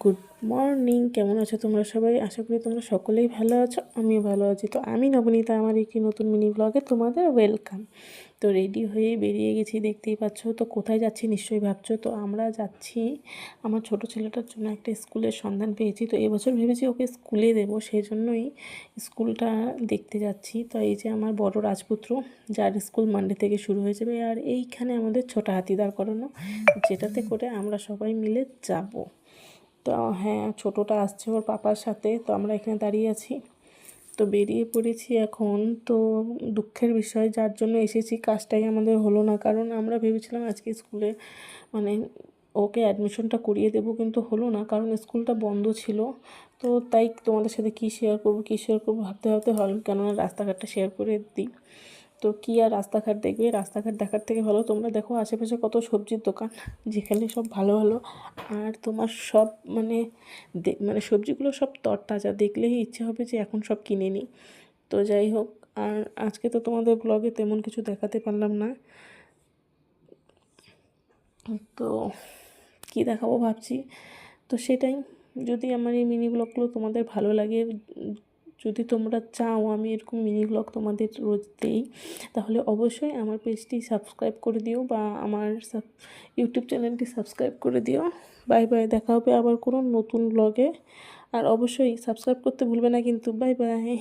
Good morning, কেমন আছো তোমরা সবাই? আশা করি তোমরা সকলেই ভালো আছো, আমিও ভালো আছি। তো আমি নবনীতা, আমার একটি নতুন মিনি ব্লগে তোমাদের ওয়েলকাম। তো রেডি হয়ে বেরিয়ে গেছি, দেখতেই পাচ্ছ। তো কোথায় যাচ্ছি নিশ্চয়ই ভাবছো। তো আমরা যাচ্ছি আমার ছোট ছেলেটার জন্য একটা স্কুলের সন্ধান পেয়েছি। তো এবছর ভেবেছি ওকে স্কুলে দেবো, সেই জন্যই স্কুলটা দেখতে যাচ্ছি। তো এই যে আমার বড় রাজপুত্র, যার স্কুল মানডে থেকে শুরু হয়ে যাবে। আর এইখানে আমাদের ছোটা হাতি দাঁড় করানো, যেটাতে করে আমরা সবাই মিলে যাব। তো হ্যাঁ, ছোটোটা আসছে ওর পাপার সাথে। তো আমরা এখানে দাঁড়িয়ে আছি, তো বেরিয়ে পড়েছি এখন। তো দুঃখের বিষয়, যার জন্য এসেছি কাজটাই আমাদের হলো না। কারণ আমরা ভেবেছিলাম আজকে স্কুলে মানে ওকে অ্যাডমিশনটা করিয়ে দেবো, কিন্তু হলো না, কারণ স্কুলটা বন্ধ ছিল। তো তাই তোমাদের সাথে কী শেয়ার করবো ভাবতে ভাবতে হল, কেননা রাস্তাঘাটটা শেয়ার করে দিই। তো কী আর রাস্তাঘাট দেখবে, রাস্তাঘাট দেখার থেকে ভালো তোমরা দেখো আশেপাশে কত সবজির দোকান, যেখানে সব ভালো ভালো আর তোমার সব মানে সবজিগুলো সব তরতাজা, দেখলেই ইচ্ছে হবে যে এখন সব কিনে নিই। তো যাই হোক, আর আজকে তো তোমাদের ব্লগে তেমন কিছু দেখাতে পারলাম না। তো কী দেখাবো ভাবছি, তো সেটাই। যদি আমার এই মিনি ব্লগগুলো তোমাদের ভালো লাগে, যদি তোমরা চাও আমি এরকম মিনি ব্লগ তোমাদের রোজ দিই, তাহলে অবশ্যই আমার পেজটি সাবস্ক্রাইব করে দিও, বা আমার ইউটিউব চ্যানেলটি সাবস্ক্রাইব করে দিও। বাই বাই, দেখা হবে আবার কোনো নতুন ব্লগে। আর অবশ্যই সাবস্ক্রাইব করতে ভুলবে না কিন্তু। Bye bye.